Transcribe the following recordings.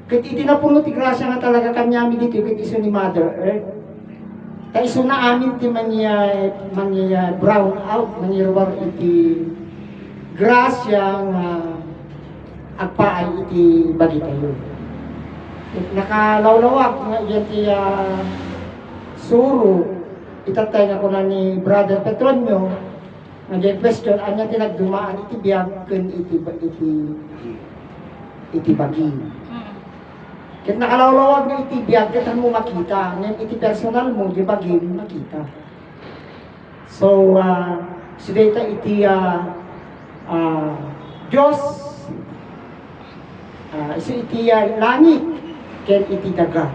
Ket iti napuno ti grasya nga talaga kanyami dito ket iso ni Mother Earth. Ta iso na amin ti manya brown out manirwar iti grasya nga agpaay iti bagi tayo. Nakalawlawak nga yan ti suro itatay nga kuna ni Brother Petronio nga di question anya ti nagdumaan iti biyag ken iti bagi. Ket nakalawlawag nga iti biyag ket mo makita ngem iti personal mo di bagi makita. So sideta iti Diyos iso iti langit ken iti daga.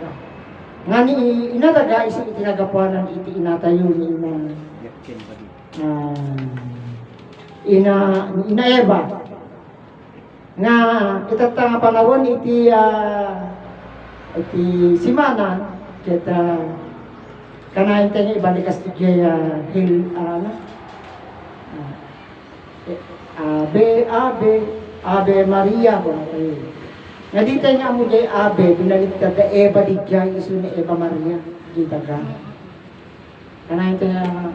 Nga ni inadaga iso iti nagapuanan iti inatayo ni ina Eva. Nga itata nga panahon iti simana ket kanayon tayo ibalikas ti Ave Maria ko na tayo. Nga dito nga mo jay Ave, binalit ka da Eva di jay, iso ni Eva Maria, di daga. Kanayon tayo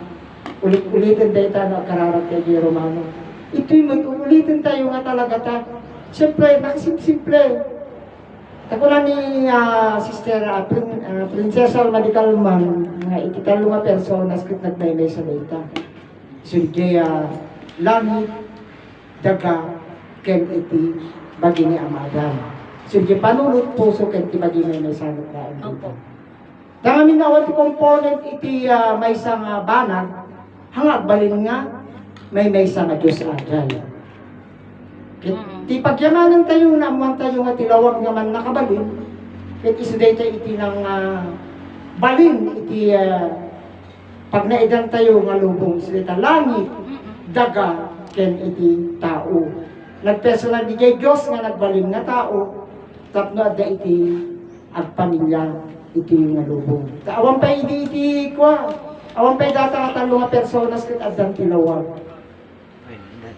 ulit-ulitin tayo na kararat kay Romano. Ito'y mag-ulitin tayo nga talaga ta. Siyempre, nakasimple. Tako na ni Sister Princess Medical Man, nga ikitalo nga personas kit nagmaymay sa data. So, kaya langit, daga, ken iti bagi ni Amadan. So, kaya panulot puso ken iti bagi may sanot na dito. Tangamin na wati component iti may isang banag, hangag balin nga, may isang Diyos agay. Ti pagyamanan tayo na amuan tayo nga tilawag nga man nakabalin, ket iso dayta iti ng balin iti pag naidan tayo nga lubong iso dayta langit, daga, ken iti tao. Nagpersonal di jay Diyos nga nagbalin nga tao, tapno adda iti agpamilya iti nga lubong. Awan pa iti kwa, awan pa data nga talo nga personas ket addan tilawag.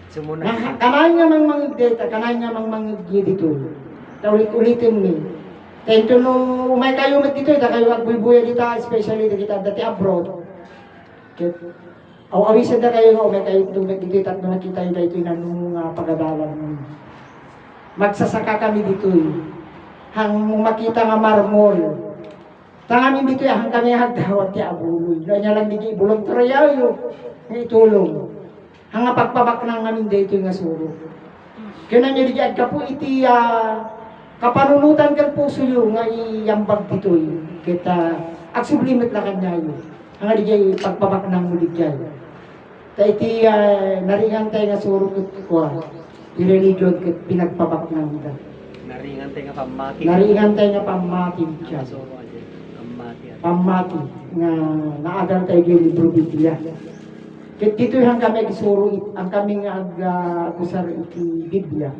Kanayan nga mang data, kanayan nga mang dito. Ulit-ulitin ni. Tento no umay kayo dito, da kayo agbubuya dito, especially kita dati abroad. Awisan da kayo nga umay kayo dito, tatlo nakita yun dito yung pagadalan. Magsasaka kami dito. Hang makita nga marmol. Tangamin dito, hang kami hagdawat ti abuloy. Kanya lang dito, ibulong tarayaw itulong. Hanga pagpabak ng namin dito nga suro. Kaya na nyo ka po iti kapanunutan kang puso yun nga iyambag dito yun. Kita agsublimit na kanya yun. Hanga di pagpabak ng mulig dyan. Ta iti naringan tayo nga suro ko i-religion kat pinagpabak ng mulig. Naringan tayo nga pamati. Naringan tayo nga pamati dyan. Pamati nga naagal tayo yung libro Biblia. Dito yung kami nagsuro, ang kaming agusar iti Biblia.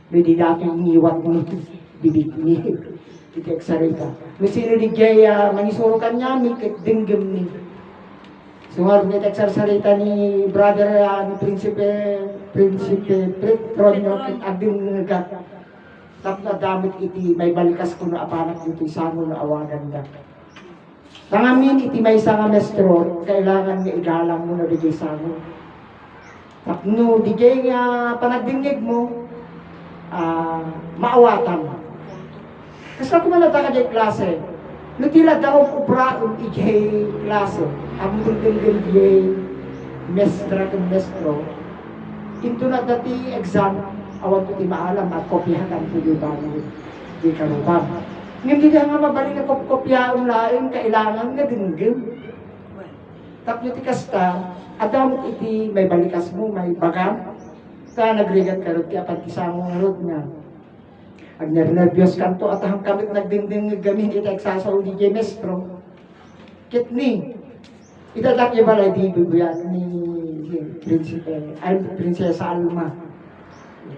May di dati iniwat ni bibig ni iti eksarita. May siniligay manisuro kanya, may dinggam ni. Sungar ni eksarita ni brother ni Prinsipe Petronio agding nga. Tapos damit iti may balikas ko na apanak dito isang na awagan da. Tangamin iti may isang mestro, kailangan nga igalang mo na digay sano. Tapno, digay nga panagdingig mo, maawatan. Kasi ako man nataka digay klase, nutila daw kubra digay klase, ang dingding digay mestra kung mestro, into na dati exam, awan ko ti maalam at kopyahan ang tuliban di karubang. Hindi nga mabalik na kopya ang laing kailangan nga dinggim. Tapos ti kasta, adamot iti may balikas mo, may bagam. Ka nagrigat ka rin, kaya pagkisang nga rin nga. Ag nervyos kanto at ang kamit nagdingding gamin iti agsasaw di jay mestro. Kit ni, itadakya balay di bibuyan ni Prinsesa Alma.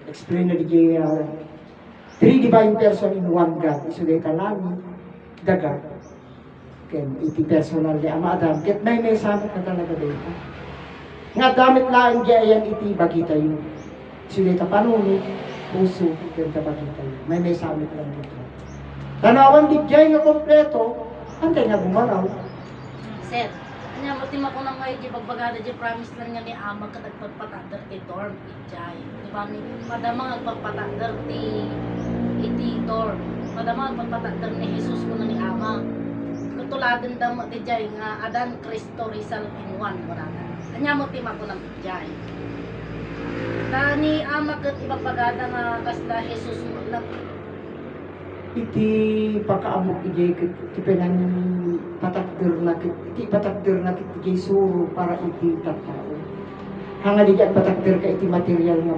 Explain na di jay three divine person in one God. Iso day langit, daga, ken iti personal di Ama Adam. Ket may samot na talaga dito. Nga damit lang gayan iti bagita yun. Iso day panunod, puso, ken bagita yun. May samot lang dito. Tanawan digjay nga kompleto, antay nga gumaraw. Sir, kanya mo tima ko nang may di pagbagada di promise lang nga ni ama ka nagpagpatadar ti dorm ijay. Di ba ni madama nagpagpatadar iti dorm. Madama nagpagpatadar ni Jesus ko na ni ama. Katuladan damo ti jay nga adan Cristo Rizal in one wala. Kanya mo tima ko nang ijay. Ni ama kat ipagpagada nga kasla Jesus mo lang. Iti pakaamok ijay iti penan patakder na iti patakder na iti suro para iti tattao. Hanga di patakder ka iti material nga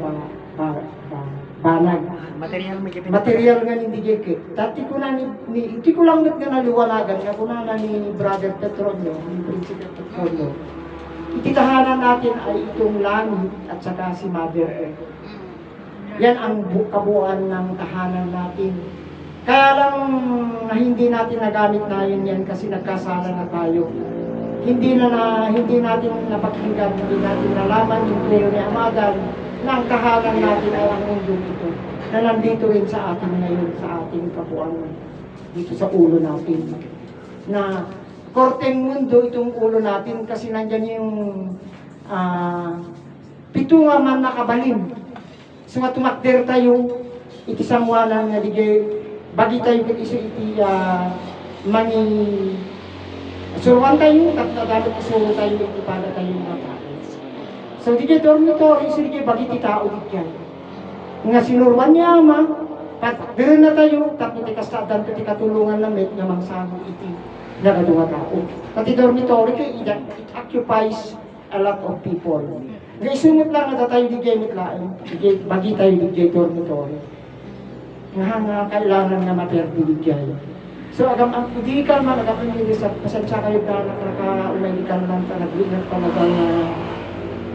banag. Material mo dyan. Material nga hindi jay Dati ko na iti ko lang nga naliwanagan nga kuna na ni Brother Petronio, ni Principe Petronio. Iti tahanan natin ay itong langit at saka si Mother Earth. Yan ang kabuuan ng tahanan natin. Kaya lang hindi natin nagamit na yan kasi nagkasala na tayo. Hindi natin napakinggan, hindi natin nalaman yung plano ni Amadan na ang tahanan natin ay ang mundo ito. Na nandito rin sa atin ngayon, sa ating kabuuan dito sa ulo natin. Na korteng mundo itong ulo natin kasi nandyan yung pito nga man nakabalim. So tumakder tayo, iti samwanan nga digay bagi tayo kung iso iti mani suruan tayo, tatadalot isuro tayo, iti pada tayo mga tao. So di kaya dormitory, iso di kaya bagi ti tao di kaya. Nga sinuruan niya ama, dire na tayo, tapos iti kastadan, iti katulungan na met, nga mangsamo iti nagadunga tao. Pati dormitory kaya it occupies a lot of people. Nga isunod lang na tayo di kaya mitlain, bagi tayo di kaya dormitory. Nga kailangan nga maperdiligay. So, hindi ka man, nagapinili sa pasensya kayo ka na naka-umelikan lang ka, nag-ingat pa na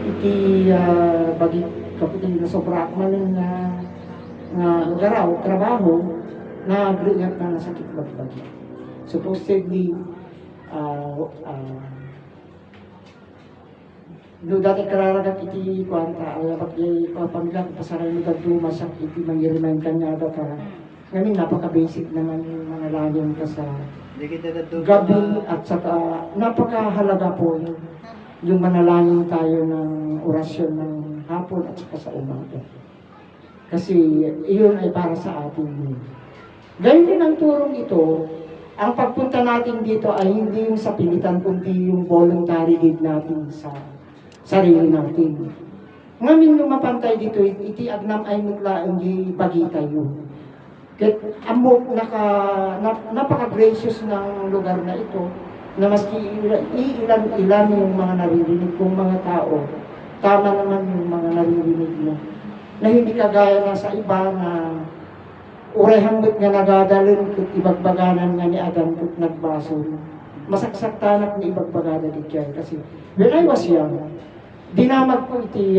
iti bagi kapitin na sobra man nga lugaraw, trabaho, na nag-ingat na nasakit bagi. Supposedly, no dati kararagat iti kwanta ay pati pamilya pasaray mo dagduma sa iti mangi-remind kanya da para ngayon napaka-basic naman yung mga langin ka sa gabi at saka napakahalaga po yung manalangin tayo ng orasyon ng hapon at saka sa umaga. Kasi iyon ay para sa atin. Ganyan din ang turong ito, ang pagpunta natin dito ay hindi yung sa pilitan kundi yung voluntary deed natin sa sarili natin. Ngamin lumapantay dito, iti agnam ay mutlaan di bagi tayo. Ket amok napaka-gracious ng lugar na ito, na maski ilan yung mga naririnig kong mga tao, tama naman yung mga naririnig mo. Na hindi kagaya na sa iba na uray hanggat nga nagadalin kut ibagbaganan nga ni Adan kut nagbaso. Masaksak tanak ni ibagbagada di kaya. Kasi when I was young, dinamag ko iti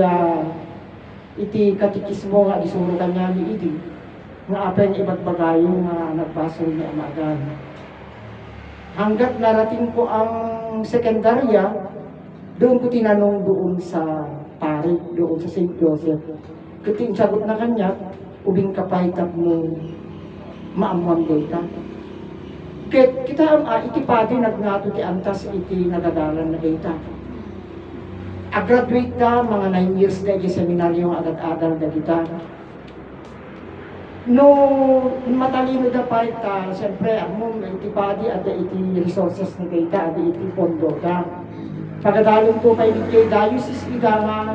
katikismo nga isuro kanya ni Idi nga apay nga ibagbagayo nga nagbaso ni Amadan. Hanggat narating ko ang sekundarya, doon ko tinanong doon sa pari, doon sa St. Joseph. Kuting sagot na kanya, ubing kapaytap mo maamuan data. Kita iti pati nagnato ti antas iti nagadalan na data. Graduate ka, mga 9 years na iti seminaryo agad-adal na kita. No, matalino da pa ita, siyempre, iti pati at iti resources na data, at iti pondo ka. Pagkadalong po kay DJ Diocese Igama,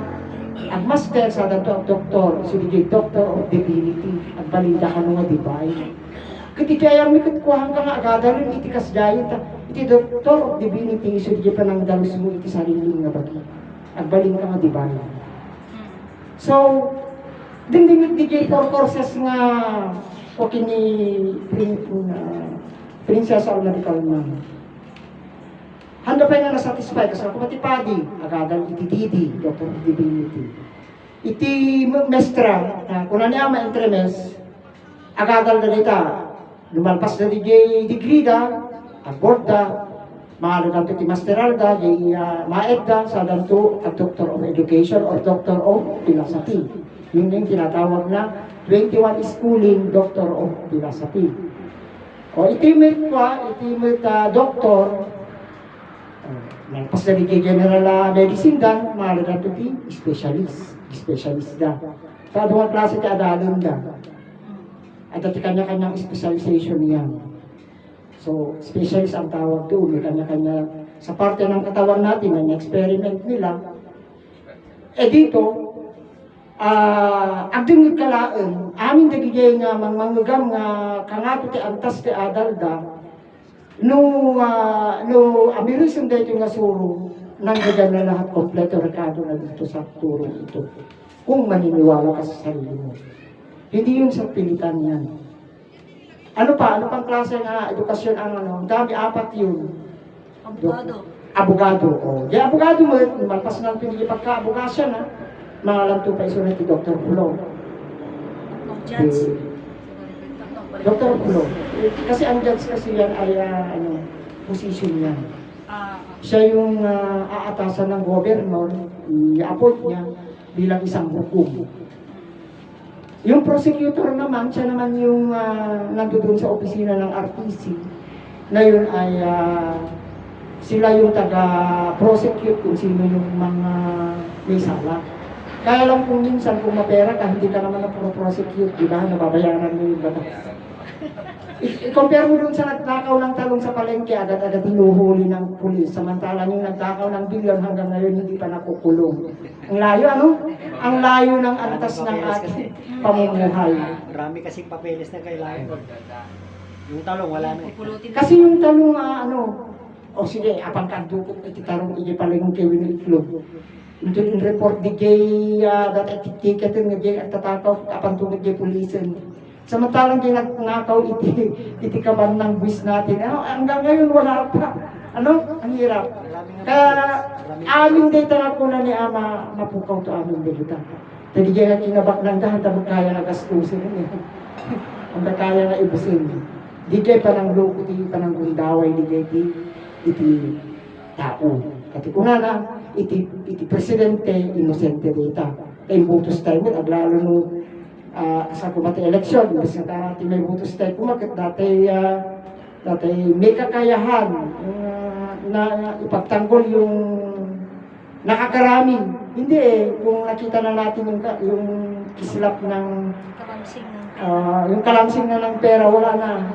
ang master sa dato ang doktor, si DJ Doctor of Divinity, at balita ka nga divine. Kiti kaya may kutkuhan ka nga agadalong iti kasdayon, iti Doctor of Divinity, si DJ pa nang dalus mo iti sarili nga bagi. Agbalin ka nga divine. So, dinding DJ for courses nga o kini Princess of Medical Man. Handa pa nga na-satisfy kasi ako matipadi, agadal iti Didi, Doctor of Divinity. Iti mestra, kuna niya ma-entremes, agadal na dita, lumalpas na DJ degree da, agboard da, mga luganto iti masteral da, maed da, sa danto at Doctor of Education or Doctor of Philosophy. Yun yung tinatawag na 21 schooling Doctor of Philosophy. O itimit kwa, itimit doktor, nagpas na kay general medicine dan, maaari ito ti specialist da. Sa doon klase ti adalon da. At ati kanya-kanyang specialization niyan. So, specialist ang tawag doon, may kanya-kanya sa parte ng katawan natin, ang experiment nila. Dito, agding kalaan, amin dagigay nga manggagam nga kangato ti antas ti adalda, no amirisong dito nga suro, nanggagan na lahat kompleto rekado na dito sa turo ito. Kung maniniwala ka sa sarili mo. Hindi yun sa pilitan yan. Ano pang klase nga edukasyon ang ang dami, 4 yun. Abogado. Di abogado mo, malpas ng pinili pagka-abogasya na, mga lang pa iso na ti Dr. Pulo. Dr. Pulo. Kasi ang judge kasi yan ay position niya. Siya yung aatasan ng gobernador, i-appoint niya bilang isang hukom. Yung prosecutor naman, siya naman yung nandoon sa opisina ng RTC, na yun ay sila yung taga-prosecute kung sino yung mga may sala. Kaya lang kung minsan kung mapera ka, hindi ka naman na-prosecute, di ba? Nababayaran mo yung batas. I-compare mo dun sa nagtakaw ng talong sa palengke, agad-agad hinuhuli ng pulis. Samantalang yung nagtakaw ng bilyon hanggang ngayon hindi pa nakukulong. Ang layo, ano? Ang layo ng antas ng ating pamumuhay. Marami kasing papeles na kailangan. Yung talong, wala na. Kasi yung talong, o sige, apang kadukot iti talong, iti palengong kewin itlog. Ito yung report di kay dati ticket nga kay at tatakaw apang tungod kay pulisan. Samantalang ginagaw iti kaban ng buwis natin. Hanggang ngayon wala pa. Ang hirap. Kaya amin dito nga po na ni Ama mapukaw to amin dito. Tadi kaya kinabak ng dahan tapos kaya na gastusin. Ang kaya na ibusin. Di kaya panang loko, di panang gundaway, di kaya iti tao. Kati kuna na, iti presidente inosente dito. Kaya butos tayo mo, aglalo no sa kumati eleksyon, mas nga may butos tayo kumakit, dati may kakayahan na ipagtanggol yung nakakarami. Hindi kung nakita na natin yung kislap ng yung kalansing na ng pera, wala na.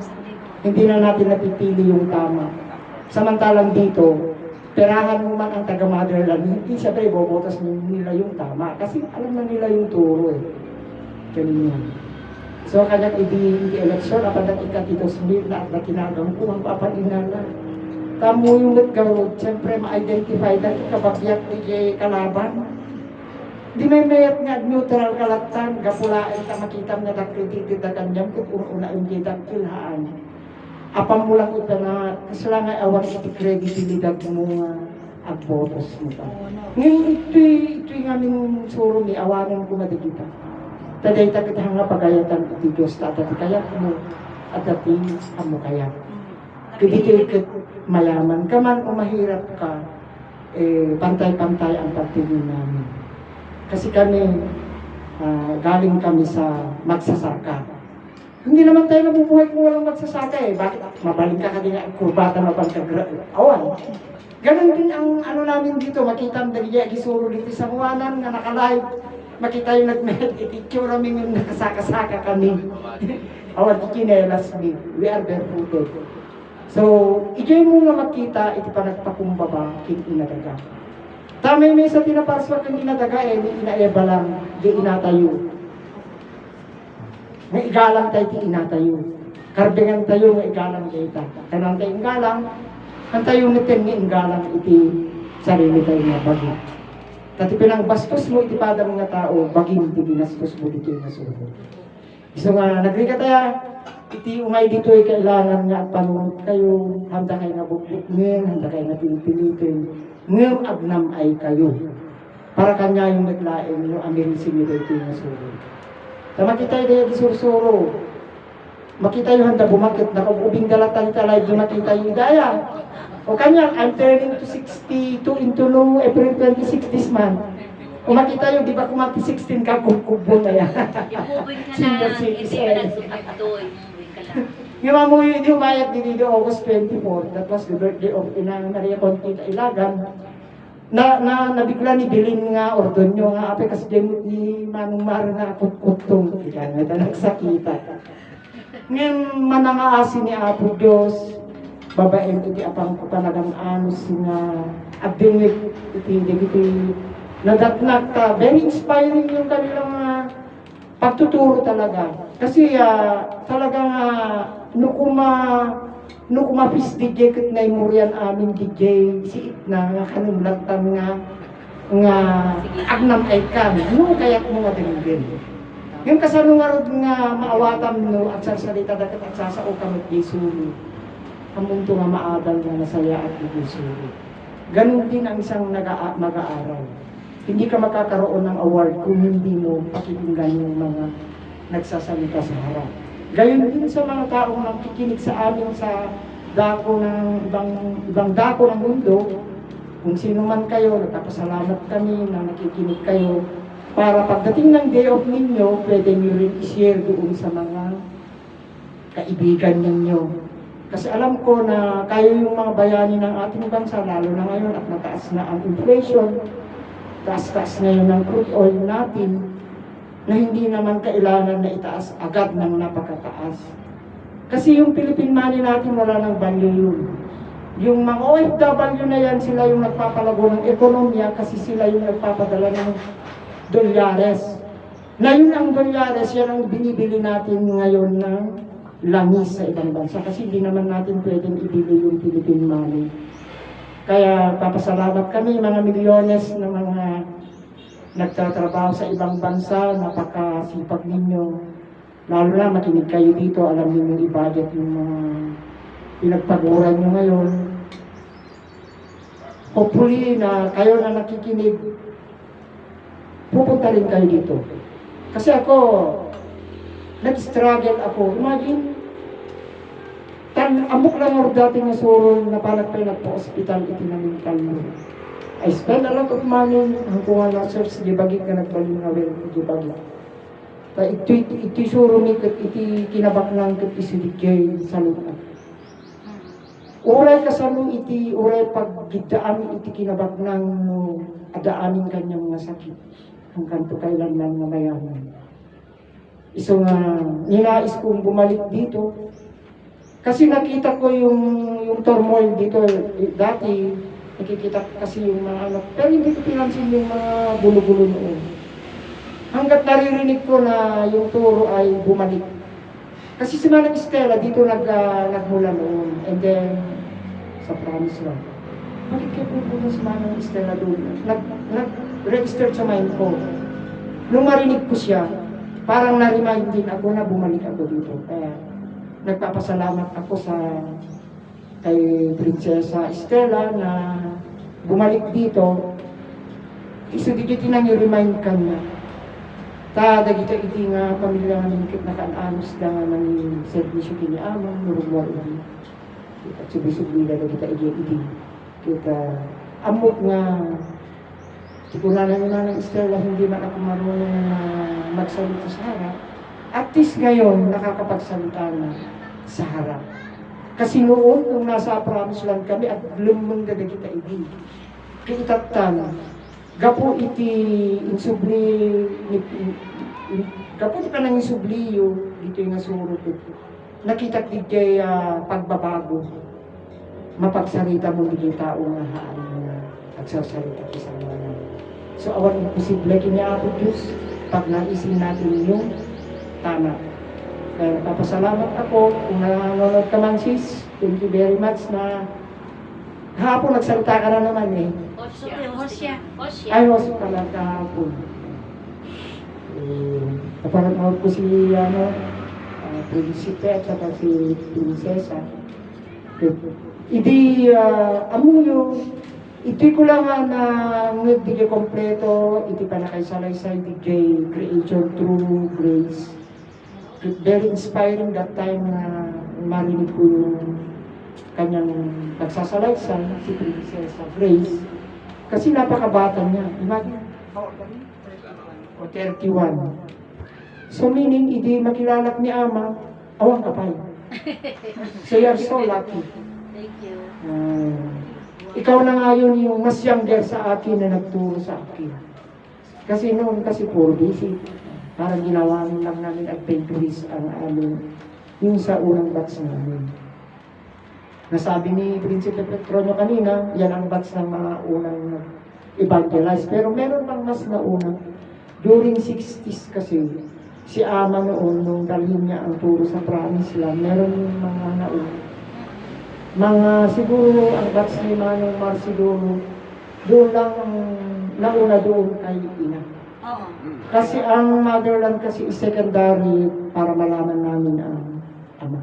Hindi na natin napipili yung tama. Samantalang dito, perahan mo man ang taga-motherland, hindi siyempre bobotas nila yung tama. Kasi alam na nila yung turo eh. Ganun yan. So, kanyang i-eleksyon, apan ikatito smil na at nakinagang ko ang papalinala. Tamo yung nagkarod, siyempre ma-identify na ikabagyak ni kalaban. Di may mayat nga neutral kalatan, gapulain ka makita nga nakrititid na kanyang kung una yung kitang kilhaan. Apang mo lang ito na kasala nga awan iti credibilidad mo agbotos mo pa. Ngayon ito'y nga aming suro ni awanan ko madagita. Taday takit nga pagayatan iti Diyos at ati kayat mo at ati amo kayat. Kidikit mayaman ka man o mahirap ka, pantay-pantay ang pagtingin namin. Kasi kami, galing kami sa magsasaka. Hindi naman tayo nabubuhay kung walang magsasaka eh. Bakit? Mabaling ka din ang kurbata na pagkagrawan. Ganon din ang namin dito, makita ang dagya gisuro dito sa Juanan na naka-live. Makita yung nag-med, ititsura namin yung nakasaka-saka kami. Awan, ikinelas me. We are barefooted. So, ijay mo nga makita, iti pa nagpakumbaba, kin inadaga. Tamay may sa tinaparswa kang inadaga di inaeba lang, di inatayo. Nga igalang tayo, di inatayo. Karbingan tayo, nga igalang tayo ta. Kanang tayo ingalang, ang tayo nitin nga ingalang iti sarili tayo nga bagi. Kati pinang bastos mo iti pada mga tao, baging iti binastos mo dito yung nasubo. So nga, nagrika tayo, iti umay dito ay kailangan nga panunod kayo, handa kayo nga bukbukmin, handa kayo nga pinipilitin, ngayong agnam ay kayo. Para kanya yung naglaing, yung amirinsin nyo dito yung nasubo. So makita yung di sursuro, makita yung handa bumakit, nakabubing dalatan talay, di makita yung idaya. O kanya, I'm turning to 62 into no April 26 this month. Kung makita yun, di ba kung mati 16 ka, kubo na yan. Ibubuin ka lang, hindi ka nagsubudoy. Ibubuin ka lang. Yung amoy, di umayat dito August 24, that was the birthday of Ina Maria Conchita Ilagan. Nabigla ni Bilin nga, Ordonyo nga, ape kasi demot ni Manong Maro na kutkutong, ika nga, nagsakita. Ngayon, manangaasi ni Apo Diyos, babaeng iti apang talagang anos nga, abdingit iti, nadatnak ka, very inspiring yung kanilang pagtuturo talaga. Kasi talagang nukuma pis DJ kat na imurian amin DJ si Itna nga kanong lagtan nga agnam ay kan kayak mo nga dinigin. Yung kasalungarod nga maawatan no at sasalita dakat at sasao kamot Jesuli. Amunto nga maadal nga nasaya at Jesuli. Ganun din ang isang mag-aaral. Hindi ka makakaroon ng award kung hindi mo pakikinggan yung mga nagsasalita sa harap. Gayon din sa mga taong nakikinig sa amin sa dako ng ibang dako ng mundo, kung sino man kayo, nagpapasalamat kami na nakikinig kayo para pagdating ng day of ninyo, pwede nyo rin i-share doon sa mga kaibigan ninyo. Kasi alam ko na kayo yung mga bayani ng ating bansa, lalo na ngayon at mataas na ang inflation, taas-taas ngayon ng crude oil natin, na hindi naman kailangan na itaas agad ng napakataas. Kasi yung Philippine money natin wala nang value yun. Yung mga OFW na yan, sila yung nagpapalago ng ekonomiya kasi sila yung nagpapadala ng dolyares. Ngayon ang dolyares, yan ang binibili natin ngayon ng langis sa ibang bansa kasi hindi naman natin pwedeng ibili yung Philippine money. Kaya papasalamat kami mga milyones na mga nagtatrabaho sa ibang bansa, napakasipag ninyo. Lalo na makinig kayo dito, alam niyo i-budget yung mga pinagpaguran nyo ngayon. Hopefully na kayo na nakikinig, pupunta rin kayo dito. Kasi ako, nag-struggle ako. Imagine, amok lang ako dati nga surong na parang pa nagpa-hospital itinamintal mo. I spend a lot of money ang kuha na search di bagik ka nagbaling nga well di bagik. Iti suro mi ket iti kinabak nang ket isidigay sa lupa. Uray kasano iti uray pag gidaan iti kinabak nang adaamin kanyang mga sakit. Ang kanto kailanman nga mayaman. Iso nga ninais kong bumalik dito kasi nakita ko yung turmoil dito dati. Nakikita kasi yung mga anak, pero hindi ko pinansin yung mga gulo-gulo noon. Hanggat naririnig ko na yung turo ay bumalik. Kasi si Manang Estela dito nagmula noon. And then, sa promise lang. Bakit kayo pupunta si Manang Estela doon? Nag-register sa mind ko. Nung marinig ko siya, parang na-remind din ako na bumalik ako dito. Kaya, nagpapasalamat ako sa kay Prinsesa Estela na bumalik dito. Isu-digiti nang i-remind ka niya. Ta, dagita iti nga pamilya nga ningkit na kaan-anos na nga nang servisyo kini amang, nurumor iti. At subisubila dagita iti. Kita, amok nga, siguro na ng Estela, hindi man ako marunong magsalita sa harap. At least ngayon, nakakapagsalita na sa harap. Kasi noon, nung nasa promise land kami at lumang na kita iti. Kiitatan, gapo iti insubli, gapo iti ka nang insubliyo, dito yung asurot ito. Nakita kiti pagbabago, mapagsarita mo di tao nga haan nga at sasalita isa mga. So awan imposible kini Apo Diyos, pag naisin natin yung tama. Kaya napapasalamat ako kung nanonood ka man sis. Thank you very much na hapon nagsalita ka na naman eh. Osya. Ay, was pala kahapon. Napanood ko si Prinsipe at saka si Prinsesa. Hindi, iti ko lang na hindi kompleto, iti pa na kay Salaysay DJ Creation Through Grace. Very inspiring that time na marinig ko yung kanyang nagsasalaysay, si Prinsesa Grace. Kasi napakabata niya. Imagine, o 31. So meaning, hindi makilala ni Ama, awang kapay. So you're so lucky. Thank you. Ikaw na nga yun yung mas younger sa akin na nagturo sa akin. Kasi noon kasi puro busy. Parang ginawa lang namin adventurist ang amin yung sa unang batch namin. Nasabi ni Prinsipe Petronio kanina, yan ang batch ng mga unang evangelize. Pero meron pang mas nauna. During 60s kasi, si Ama noon, nung dalhin niya ang turo sa Promised Land, meron yung mga nauna. Mga siguro ang batch ni Manong Marcidoro, doon lang ang nauna doon kay Ina. Oo. Kasi ang motherland kasi is secondary para malaman namin ang ama.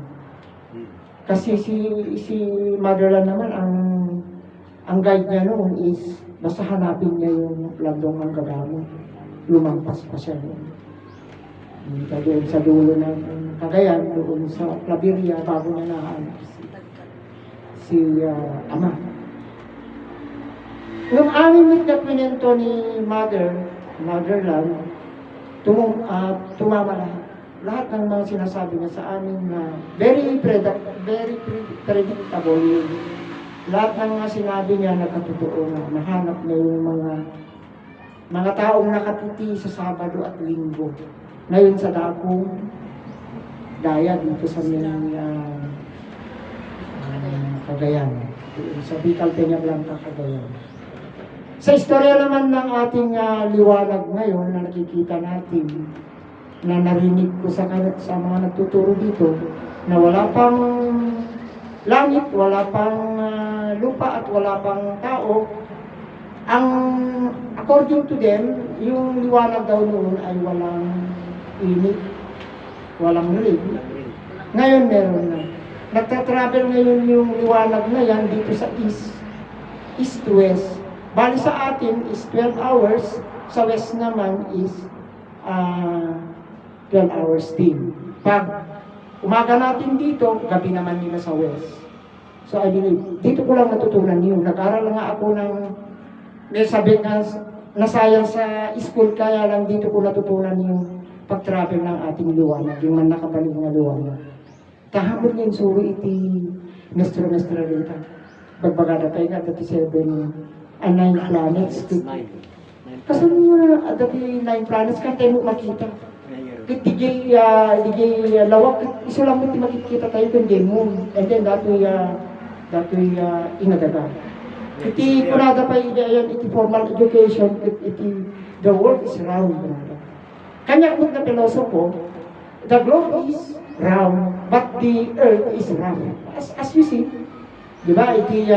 Kasi si motherland naman ang guide niya noon is basta hanapin niya yung landong manggagamo. Lumampas pa siya noon. Doon sa dulo ng Cagayan, doon sa Claveria, bago niya nahanap si ama. Yung amin na kwento ni motherland, tumama lahat. Lahat ng mga sinasabi niya sa amin na very predictable yun. Lahat ng mga sinabi niya nakatotoo na nahanap na yung mga taong nakatuti sa Sabado at Linggo. Ngayon sa Dakong Daya dito sa Cagayan. Sa Bicol Peña Blanca, Cagayan. Sa istorya naman ng ating liwanag ngayon na nakikita natin, na narinig ko sa mga nagtuturo dito, na wala pang langit, wala pang lupa at wala pang tao, ang according to them, yung liwanag daw noon ay walang init, walang lig. Ngayon meron na. Nagtatravel ngayon yung liwanag na yan dito sa east to west. Bali sa atin is 12 hours, sa west naman is 12 hours din. Pag umaga natin dito, gabi naman nila sa west. So I believe, dito ko lang natutunan yun. Nag-aral nga ako ng, may sabi nga, na science sa school, kaya lang dito ko natutunan yung pag-travel ng ating liwanag, yung man nakabalik na liwanag. Tahamod ngayon suri iti mestra rita. Bagbagada tayo nga, 37 9 planets. Kasi mga dati 9 planets ka tayo makita. DJ lawak, iso lang mo makikita tayo kung di moon. And then dato'y inadaga. Iti kunada pa iti formal education, iti the world is round. Kanya kung na pilosopo, the globe is round, but the earth is round. As you see, di ba, iti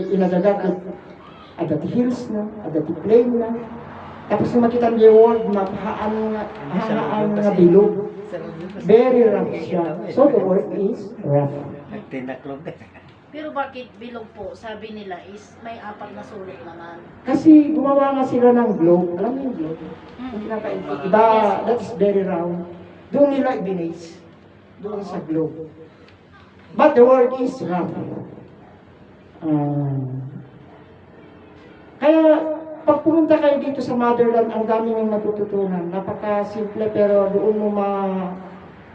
inadaga ada ti hills na, ada ti plain na. Tapos makita niyo yung world map, haan nga bilog. Very rough siya. So the world is rough. Pero bakit bilog po? Sabi nila is may 4 na sulok naman. Kasi gumawa nga sila ng globe. Alam mo yung globe? Iba, that's very round. Doon nila ibinase. Doon sa globe. But the world is rough. Kaya, pag pumunta kayo dito sa motherland, ang dami niyong matututunan. Napaka-simple, pero doon mo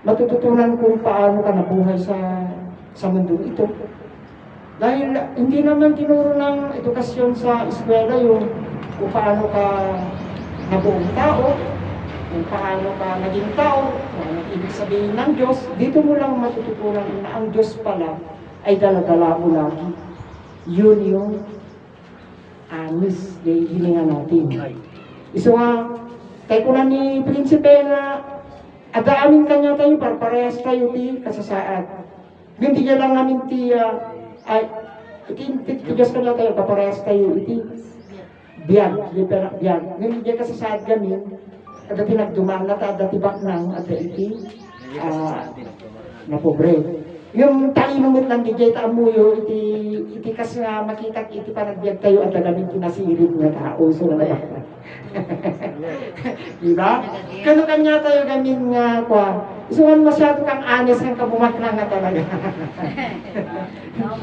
matututunan kung paano ka nabuhay sa mundo ito. Dahil hindi naman tinuro ng edukasyon sa eskwela yung kung paano ka nabuong tao, kung paano ka naging tao, kung ano ibig sabihin ng Diyos. Dito mo lang matututunan na ang Diyos pala ay dala-dala mo lagi. Yun yung anis na hilingan natin. Iso nga, tayo ko na ni Prinsipe na adaamin kanya tayo, parehas tayo di kasasaad. Hindi niya lang namin Diyos kanya tayo, parehas tayo iti biyag. Hindi niya kasasaad gamin, at pinagduman na ta, datibak nang at iti na pobre. Yung talinumot lang di jay taamuyo, iti kas nga makita iti panagbiag tayo at lagamit kinasirin nga tao. So na ba? Diba? Kano kanya tayo gamin nga kwa. Isuan masyado kang anes ang kabumat na nga talaga.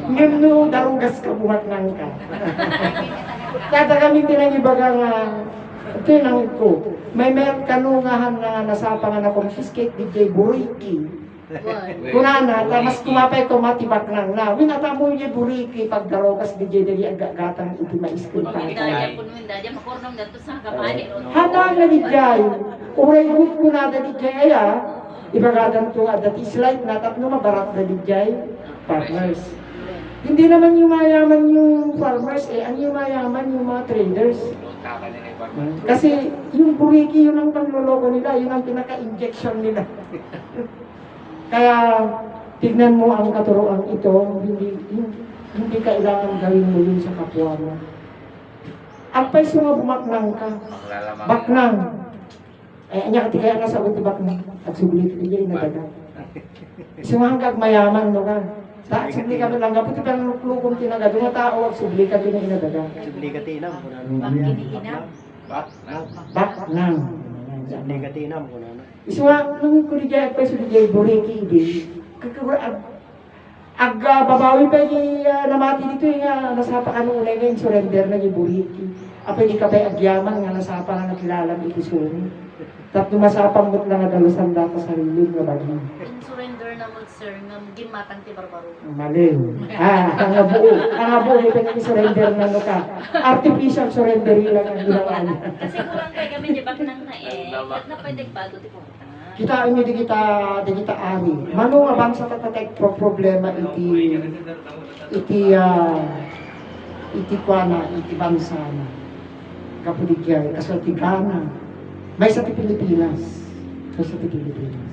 Ngayon no, darugas kabumat na ka. Kata kami tinangibaga nga, ito yung ko. May kanungahan na nasapa nga na confiscate di jay buriki. Kunana, tamas kumapay ko matibak lang na. Winata mo yung buriki pagdarokas di dili agagatang iti maiskul pa. Punwinda dyan, makornong dito sa kapani. Hana nga di jay. Uray gut ko na di jay ibagadan to at dati slide na tapno mabarat na di jay partners. Hindi naman yung mayaman yung farmers ang yung mayaman yung mga traders. Kasi yung buriki yun ang panloloko nila, yun ang pinaka-injection nila. Kaya tignan mo ang katuroan ito, hindi kailangan gawin mo yun sa kapwa mo. Ang paiso nga bumaknang ka, baknang. Anya kati kaya nasa uti baknang, at sublit niya inadaga. Sumangkag mayaman mo ka. Sa subli ka lang, kaputi pa ng luklukong tinaga, doon tao, subli ka din inadaga. Subli ka tinam. Bakiniinam. Baknang. Subli ka tinam. Iswa, nung kuligay pa suligay, buriki hindi. Babawi pa yung namati dito yung nasapa ka nung unay ngayon, surrender na yung buriki. Apa hindi ka pa agyaman nga nasapa nga nakilala ng itisuri. Tapos masapang mo't lang adalusan data sa rilin nga bagay. Yung surrender na mo, sir, nga gimatang ti barbaro. Mali. Ang abuo, ito nga surrender na no ka. Artificial surrender lang ang ginawa niya. Kasi kurang kay kami di baknang na at na pwede bago ti pumunta. Kita ini di kita ari. Mano nga bang sa tatatek problema iti kuana iti bansa na. Kapuligay kasatigana. May sa Pilipinas. May sa Pilipinas.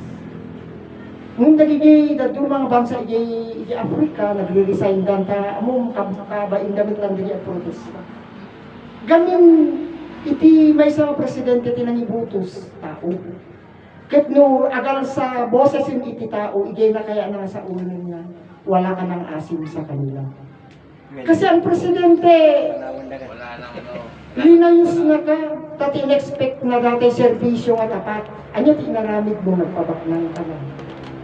Nung nagigay dito mga bansa iti Afrika nagre-resign dan ta among kabain damit lang dili protesta. Gamin iti may sa presidente tinangibutos tao. Ket no agal sa boses yung iti tao, igay na kaya na sa unin nga, wala ka ng asim sa kanila. Kasi ang presidente, linayos na ka, tati in-expect na dati servisyo nga tapat. Anya tinaramid mo, nagpabaknang ka na.